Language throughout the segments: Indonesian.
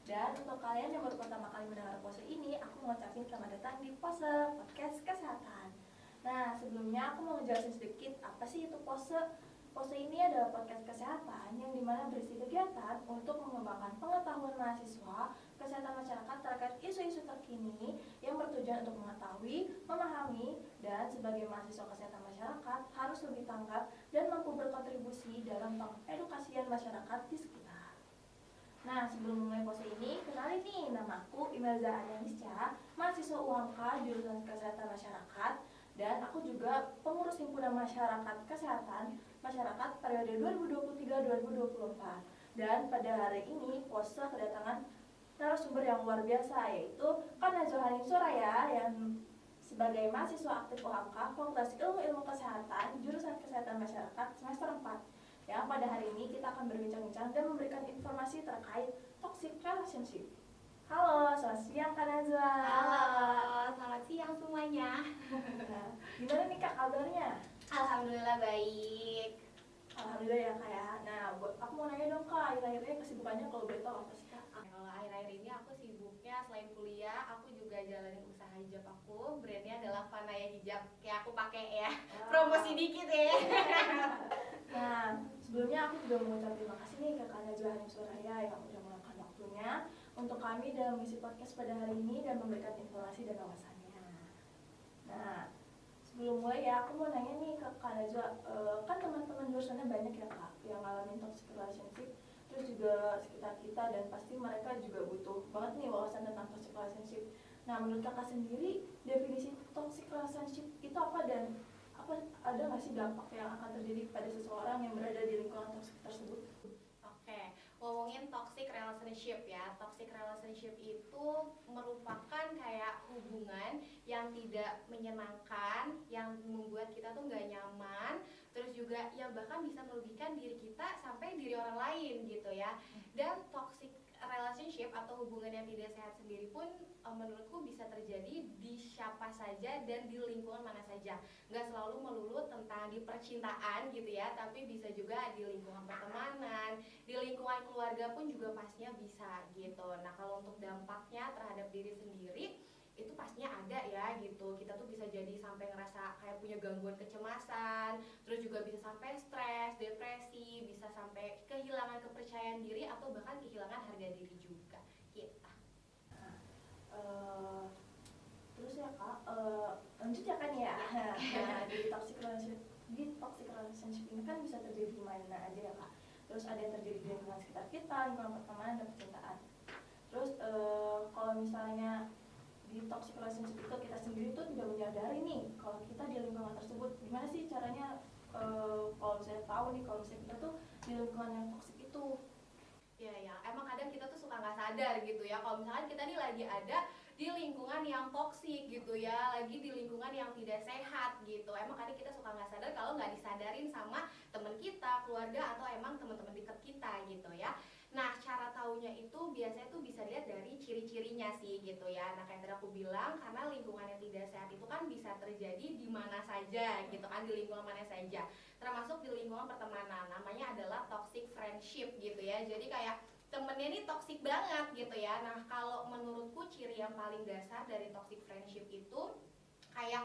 Dan untuk kalian yang baru pertama kali mendengar pose ini, aku mau ngucapin selamat datang di pose podcast kesehatan. Nah, sebelumnya aku mau ngejelasin sedikit apa sih itu pose. Pose ini adalah podcast kesehatan yang dimana berisi kegiatan untuk mengembangkan pengetahuan mahasiswa, kesehatan masyarakat terkait isu-isu terkini yang bertujuan untuk mengetahui, memahami, dan sebagai mahasiswa kesehatan masyarakat harus lebih tanggap dan mampu berkontribusi dalam pengedukasian masyarakat di sekitar. Nah, sebelum mulai pose ini, kenalin nih, namaku Imelza Aryanisca, mahasiswa UHAMKA jurusan Kesehatan Masyarakat, dan aku juga pengurus himpunan masyarakat kesehatan masyarakat periode 2023-2024. Dan pada hari ini, pose kedatangan narasumber yang luar biasa, yaitu Kak Najwa Hanim Suraya yang sebagai mahasiswa aktif UHAMKA Fakultas Ilmu Kesehatan jurusan Kesehatan Masyarakat semester 4. Ya, pada hari ini kita akan berbincang-bincang dan memberikan informasi terkait toxic relationship. Halo, selamat siang Kak Najwa. Halo, selamat siang semuanya. Nah, gimana nih Kak kabarnya? Alhamdulillah baik. Alhamdulillah ya Kak ya. Nah, aku mau nanya dong Kak, akhir-akhirnya kesibukannya kalau boleh tahu apa sih Kak? Kalau akhir-akhir ini aku sibuknya selain kuliah, aku juga jalanin usaha hijab aku. Brandnya adalah Fanaya Hijab, kayak aku pakai ya. Wow. Promosi dikit ya. Nah, sebelumnya aku juga mengucapkan terima kasih nih ke Kak Najwa Hanim Suraya yang udah meluangkan waktunya untuk kami dalam mengisi podcast pada hari ini dan memberikan informasi dan wawasannya. Nah, sebelum mulai ya, aku mau nanya nih ke Kak Najwa, kan teman-teman jurusannya banyak ya Kak yang ngalamin toxic relationship, terus juga sekitar kita, dan pasti mereka juga butuh banget nih wawasan tentang toxic relationship. Nah, menurut Kakak sendiri, definisi toxic relationship itu apa, dan ada nggak sih dampak yang akan terjadi pada seseorang yang berada di lingkungan toxic tersebut? Oke, ngomongin toxic relationship ya. Toxic relationship itu merupakan kayak hubungan yang tidak menyenangkan, yang membuat kita tuh nggak nyaman, terus juga yang bahkan bisa merugikan diri kita sampai diri orang lain gitu ya. Dan toxic relationship atau hubungan yang tidak sehat sendiri pun menurutku bisa terjadi di siapa saja dan di lingkungan mana saja. Nggak selalu melulu tentang di percintaan gitu ya, tapi bisa juga di lingkungan pertemanan, di lingkungan keluarga pun juga pastinya bisa gitu. Nah, kalau untuk dampaknya terhadap diri sendiri itu pastinya ada ya gitu. Kita tuh bisa jadi sampai ngerasa kayak punya gangguan kecemasan, terus juga bisa sampai stres, depresi, bisa sampai kehilangan kepercayaan diri atau bahkan kehilangan harga diri juga gitu. Terus ya Kak, lanjut ya kan ya. Nah, di toxic relationship ini kan bisa terjadi di mana aja ya Kak. Terus ada yang terjadi di lingkungan sekitar kita, lingkungan pertemanan dan percintaan. Terus kalau misalnya di toxic relationship itu kita sendiri tuh tidak menyadari nih kalau kita di lingkungan tersebut, gimana sih caranya kalau misalnya tahu nih kalau misalnya kita tuh di lingkungan yang toxic itu? Ya, emang kadang kita tuh suka nggak sadar gitu ya. Kalau misalkan kita nih lagi ada di lingkungan yang toksik gitu ya, lagi di lingkungan yang tidak sehat gitu. Emang kadang kita suka nggak sadar kalau nggak disadarin sama teman kita, keluarga, atau emang teman-teman dekat kita gitu ya. Nah, cara taunya itu biasanya tuh bisa lihat dari ciri-cirinya sih gitu ya. Nah, kayak tadi aku bilang, karena lingkungan yang tidak sehat itu kan bisa terjadi di mana saja gitu kan, di lingkungan mana saja. Termasuk di lingkungan pertemanan, namanya adalah toxic friendship gitu ya. Jadi kayak temennya ini toxic banget gitu ya. Nah, kalau menurutku ciri yang paling dasar dari toxic friendship itu kayak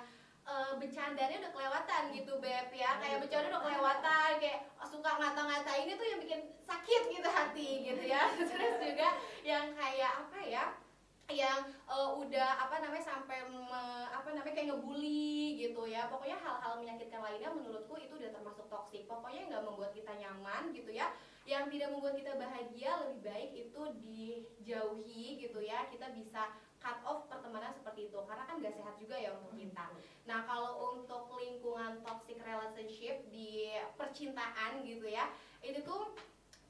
bercandanya udah kelewatan gitu Beb ya, kayak bercanda udah kelewatan, kayak suka ngata-ngatain itu yang bikin sakit gitu hati gitu ya. Terus juga yang kayak apa ya, yang udah sampai kayak ngebully gitu ya. Pokoknya hal-hal menyakitkan lainnya menurutku itu udah termasuk toksik. Pokoknya nggak membuat kita nyaman gitu ya, yang tidak membuat kita bahagia, lebih baik itu dijauhi gitu ya. Kita bisa cut off pertemanan seperti itu karena kan gak sehat juga ya untuk kita. Nah, kalau untuk lingkungan toxic relationship di percintaan gitu ya, itu tuh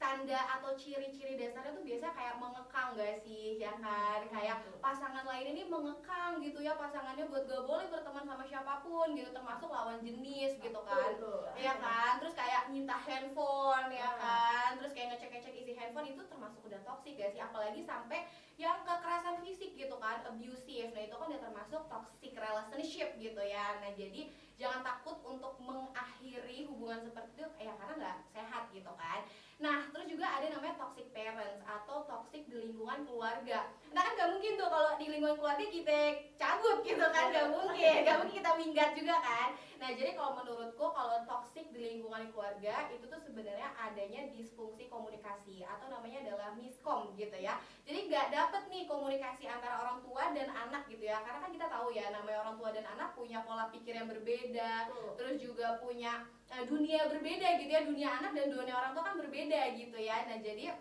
tanda atau ciri-ciri dasarnya tuh biasa kayak mengekang gak sih, ya kan? Kayak pasangan lain ini mengekang gitu ya, pasangannya buat gak boleh berteman sama siapapun gitu, termasuk lawan jenis gitu kan. Ya kan? Terus kayak nyita handphone ya kan, terus kayak ngecek-ngecek isi handphone, itu termasuk udah toksik gak sih? Apalagi sampai yang kekerasan fisik gitu kan, abusive. Nah, itu kan udah termasuk toxic relationship gitu ya. Nah, jadi jangan takut untuk mengakhiri hubungan seperti itu ya, karena nggak sehat gitu kan. Nah, terus juga ada namanya toxic parents atau toxic di lingkungan keluarga. Nah kan gak mungkin tuh kalau di lingkungan keluarga kita cabut gitu kan, gak mungkin kita minggat juga kan. Nah jadi kalau menurutku kalau toxic di lingkungan keluarga itu tuh sebenarnya adanya disfungsi komunikasi atau namanya adalah miskom gitu ya. Jadi gak dapet nih komunikasi antara orang tua dan anak gitu ya, karena kan kita tahu ya namanya orang tua dan anak punya pola pikir yang berbeda, terus juga punya dunia berbeda gitu ya, dunia anak dan dunia orang tua kan berbeda gitu ya. Nah jadi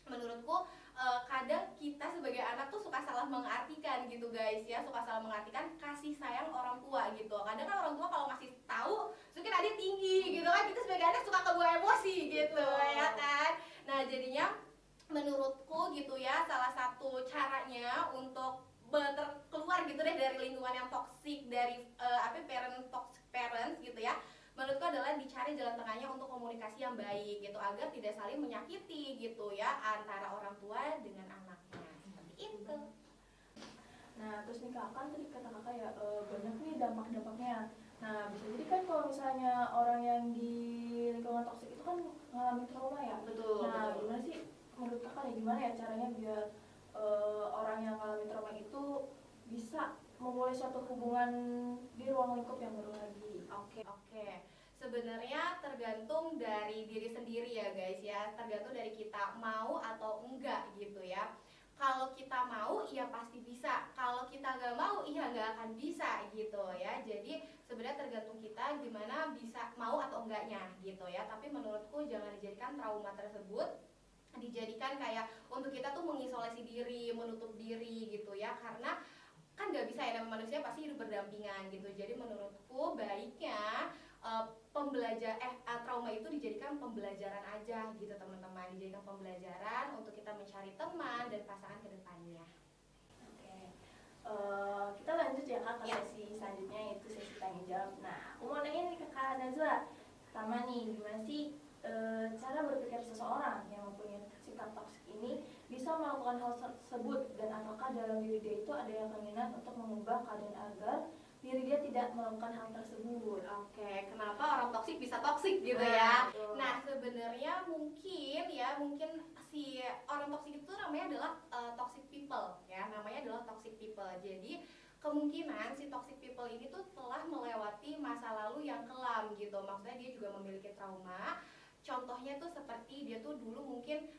menurutku kadang kita sebagai anak tuh suka salah mengartikan gitu guys ya, suka salah mengartikan kasih sayang orang tua gitu. Kadang kan orang tua kalau ngasih tahu mungkin ada tinggi gitu kan, kita sebagai anak suka kebawa emosi gitu ya kan. Nah jadinya menurutku gitu ya, salah satu caranya untuk keluar gitu deh dari lingkungan yang toksik, dari toxic parents gitu ya, menurutku adalah dicari jalan tengahnya untuk komunikasi yang baik gitu, agar tidak saling menyakiti gitu ya antara orang tua dengan anaknya, seperti itu. Nah, terus nih kak, kan tadi kata kakak ya banyak nih dampak-dampaknya. Nah, bisa jadi kan kalau misalnya orang yang di lingkungan toksik itu kan mengalami trauma ya. Betul. Nah, gimana sih menurut kakak nih, gimana ya caranya biar orang yang mengalami trauma itu bisa memulai suatu hubungan di ruang lingkup yang baru lagi? Oke. Sebenarnya tergantung dari diri sendiri ya guys ya, tergantung dari kita mau atau enggak gitu ya. Kalau kita mau ya pasti bisa, kalau kita nggak mau ya nggak akan bisa gitu ya. Jadi sebenarnya tergantung kita gimana bisa mau atau enggaknya gitu ya. Tapi menurutku jangan dijadikan trauma tersebut dijadikan kayak untuk kita tuh mengisolasi diri, menutup diri gitu ya, karena kan nggak bisa ya, namanya manusia pasti hidup berdampingan gitu. Jadi menurutku baiknya trauma itu dijadikan pembelajaran aja gitu teman-teman, dijadikan pembelajaran untuk kita mencari teman dan pasangan ke depannya. Oke. Kita lanjut ya kak ke sesi selanjutnya, yaitu sesi tanya jawab. Nah, aku mau nanya nih ke kak Najwa. Pertama nih, gimana sih cara berpikir seseorang yang mempunyai sikap toksik ini bisa melakukan hal tersebut, dan apakah dalam diri dia itu ada yang keinginan untuk mengubah keadaan agar diri dia tidak melakukan hal tersebut? Oke, kenapa orang toksik bisa toksik gitu ya? Nah, sebenarnya mungkin si orang toksik itu namanya adalah toxic people ya, namanya adalah toxic people. Jadi kemungkinan si toxic people ini tuh telah melewati masa lalu yang kelam gitu. Maksudnya dia juga memiliki trauma. Contohnya tuh seperti dia tuh dulu mungkin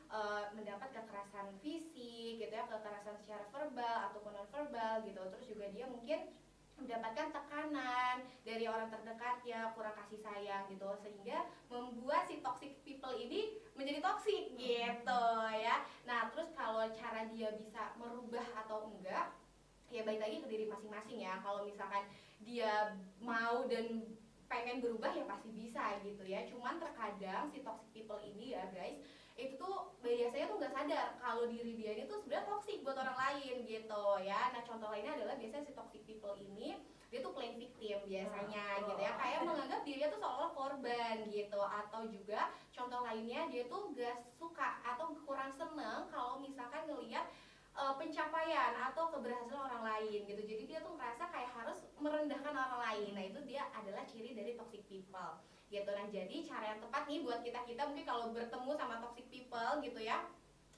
mendapat kekerasan fisik gitu ya, kekerasan secara verbal ataupun non verbal gitu. Terus juga dia mungkin mendapatkan tekanan dari orang terdekatnya, kurang kasih sayang gitu, sehingga membuat si toxic people ini menjadi toxic gitu ya. Nah terus kalau cara dia bisa merubah atau enggak, ya balik lagi ke diri masing-masing ya. Kalau misalkan dia mau dan pengen berubah ya pasti bisa gitu ya. Cuman terkadang si toxic people ini ya guys, itu tuh biasanya tuh nggak sadar kalau diri dia ini tuh sebenarnya toxic buat orang lain gitu ya. Nah contoh lainnya adalah biasanya si toxic people ini dia tuh playing victim biasanya gitu ya, kayak menganggap dirinya tuh seolah korban gitu. Atau juga contoh lainnya dia tuh gak suka atau kurang seneng kalau misalkan ngelihat pencapaian atau keberhasilan orang lain gitu. Jadi dia tuh merasa kayak harus merendahkan orang lain. Nah itu dia adalah ciri dari toxic people gitu. Nah jadi cara yang tepat nih buat kita mungkin kalau bertemu sama toxic people gitu ya,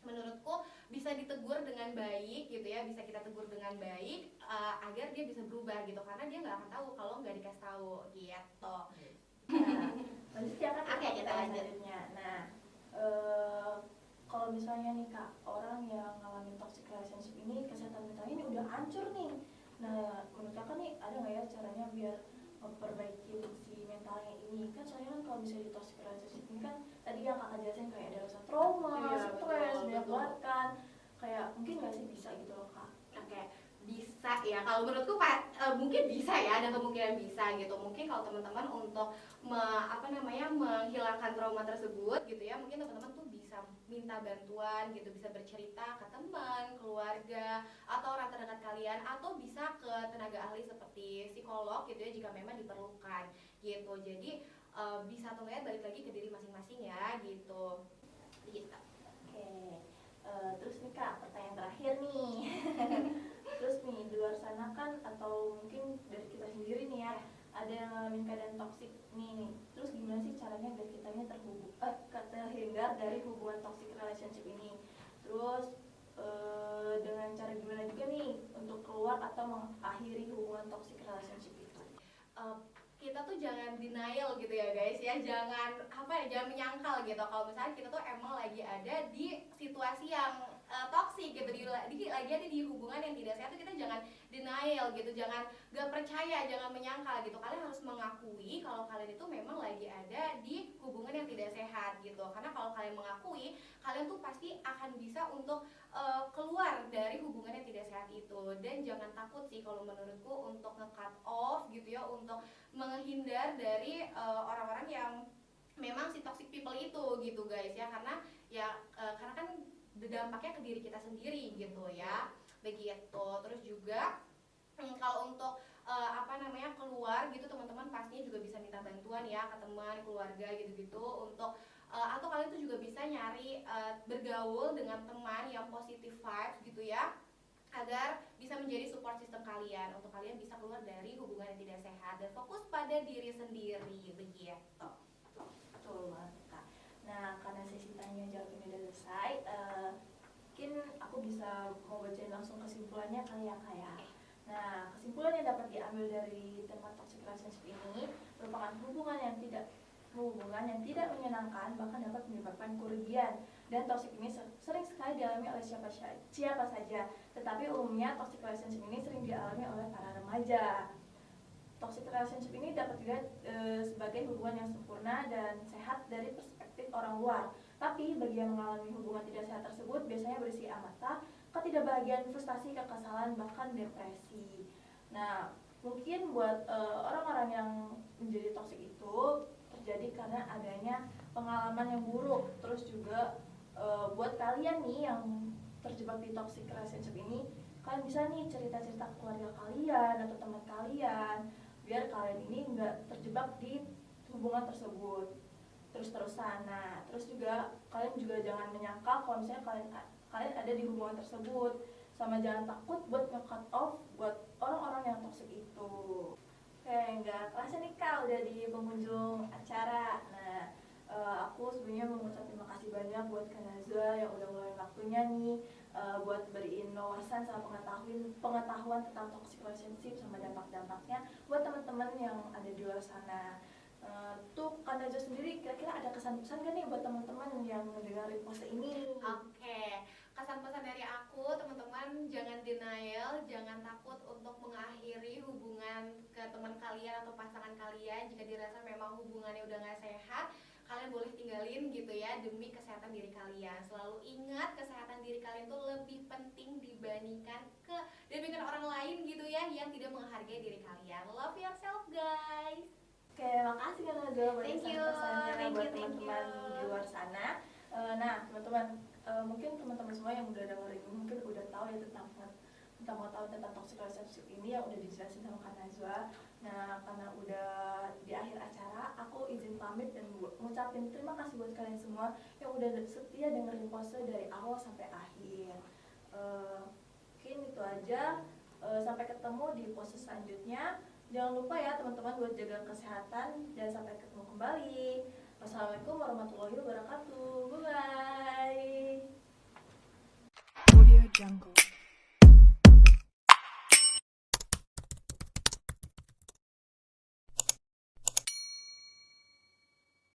menurutku bisa ditegur dengan baik gitu ya, bisa kita tegur dengan baik agar dia bisa berubah gitu, karena dia nggak akan tahu kalau nggak dikasih tahu gitu. Nah, lanjut ya kak. Oke, kita lanjut. Nah, kalau misalnya nih kak, orang yang ngalamin toxic relationship ini kesehatan mentalnya ini udah hancur nih. Nah, menurut kakak nih ada nggak ya caranya biar memperbaiki si mentalnya ini? Kan soalnya kan kalau misalnya di toxic relationship ini kan tadi yang kakak jelasin kayak ada rasa trauma, stres, banyak banget kan. Kayak mungkin nggak sih bisa gitu loh kak? Oke, bisa ya. Kalau menurutku mungkin bisa ya, ada kemungkinan bisa gitu. Mungkin kalau teman-teman untuk menghilangkan trauma tersebut gitu ya, mungkin teman-teman tuh bisa minta bantuan gitu, bisa bercerita ke teman, keluarga, atau orang terdekat kalian, atau bisa ke tenaga ahli seperti psikolog gitu ya jika memang diperlukan gitu. Jadi bisa tuh ya, balik lagi ke diri masing-masing ya gitu. Oke. Terus nih kak, pertanyaan terakhir nih. Terus nih di luar sana kan, atau mungkin dari kita sendiri nih ya, ada yang ngalamin keadaan toksik nih, terus gimana sih caranya biar kita ini terhindar dari hubungan toxic relationship ini? Terus dengan cara gimana juga nih untuk keluar atau mengakhiri hubungan toxic relationship itu? Kita tuh jangan denial gitu ya guys ya, jangan jangan menyangkal gitu kalau misalnya kita tuh emang lagi ada di situasi yang toksik gitu, lagi ada di hubungan yang tidak sehat tuh kita jangan denial gitu, jangan gak percaya, jangan menyangkal gitu. Kalian harus mengakui kalau kalian itu memang lagi ada di hubungan yang tidak sehat gitu, karena kalau kalian mengakui, kalian tuh pasti akan bisa untuk keluar dari hubungan yang tidak sehat itu. Dan jangan takut sih kalau menurutku untuk nge-cut off gitu ya, untuk menghindar dari orang-orang yang memang si toxic people itu gitu guys ya, karena karena kan dampaknya ke diri kita sendiri gitu ya, begitu. Terus juga kalau untuk keluar gitu, teman-teman pastinya juga bisa minta bantuan ya ke teman, keluarga gitu-gitu untuk atau kalian tuh juga bisa nyari bergaul dengan teman yang positive vibes gitu ya, agar bisa menjadi support system kalian untuk kalian bisa keluar dari hubungan yang tidak sehat dan fokus pada diri sendiri, begitu. Betul banget Kak. Nah, karena sesi tanya jawab ini udah selesai, mungkin aku bisa mau bacain langsung kesimpulannya kali ya Kak ya. Nah, kesimpulan yang dapat diambil dari tema toxic relationship ini merupakan hubungan yang tidak menyenangkan, bahkan dapat menyebabkan kerugian. Dan toxic ini sering sekali dialami oleh siapa saja. Tetapi umumnya toxic relationship ini sering dialami oleh para remaja. Toxic relationship ini dapat dilihat sebagai hubungan yang sempurna dan sehat dari perspektif orang luar. Tapi bagi yang mengalami hubungan tidak sehat tersebut biasanya berisi amarah, ketidakbahagiaan, frustasi, kekesalan, bahkan depresi. Nah, mungkin buat orang-orang yang menjadi toksik itu terjadi karena adanya pengalaman yang buruk. Terus juga buat kalian nih yang terjebak di toxic relationship ini, kalian bisa nih cerita-cerita ke keluarga kalian atau teman kalian, biar kalian ini nggak terjebak di hubungan tersebut terus-terusan. Nah, terus juga kalian juga jangan menyangkal kalau misalnya kalian ada di hubungan tersebut, sama jangan takut buat nge-cut off buat orang-orang yang toxic itu. Oke, nggak kerasa nih Kak udah di penghujung acara. Nah, aku sebenarnya mengucap terima kasih banyak buat Kak Nazwa yang udah ngeluarin waktunya nih buat beriin wawasan sama pengetahuan tentang toxic relationship sama dampak-dampaknya buat teman-teman yang ada di luar sana. Tuh Kak Najwa sendiri kira-kira ada kesan-pesan gak nih buat teman-teman yang mendengarin pose ini? Oke, kesan-pesan dari aku, teman-teman jangan denial, jangan takut untuk mengakhiri hubungan ke teman kalian atau pasangan kalian. Jika dirasa memang hubungannya udah gak sehat, kalian boleh tinggalin gitu ya, demi kesehatan diri kalian. Selalu ingat kesehatan diri kalian tuh lebih penting dibandingkan orang lain gitu ya, yang tidak menghargai diri kalian. Love yourself guys. Oke, makasih Kak Najwa buat pesan-pesannya buat teman-teman di luar sana. Nah, teman-teman, mungkin teman-teman semua yang udah dengerin mungkin udah tahu ya tentang pengetahuan tentang toxic relationship ini yang udah dijelasin sama Kak Najwa. Nah, karena udah di akhir acara, aku izin pamit dan ngucapin terima kasih buat kalian semua yang udah setia dengerin pose dari awal sampai akhir. Mungkin itu aja. Sampai ketemu di pose selanjutnya. Jangan lupa ya teman-teman buat jaga kesehatan dan sampai ketemu kembali. Wassalamualaikum warahmatullahi wabarakatuh. Bye bye.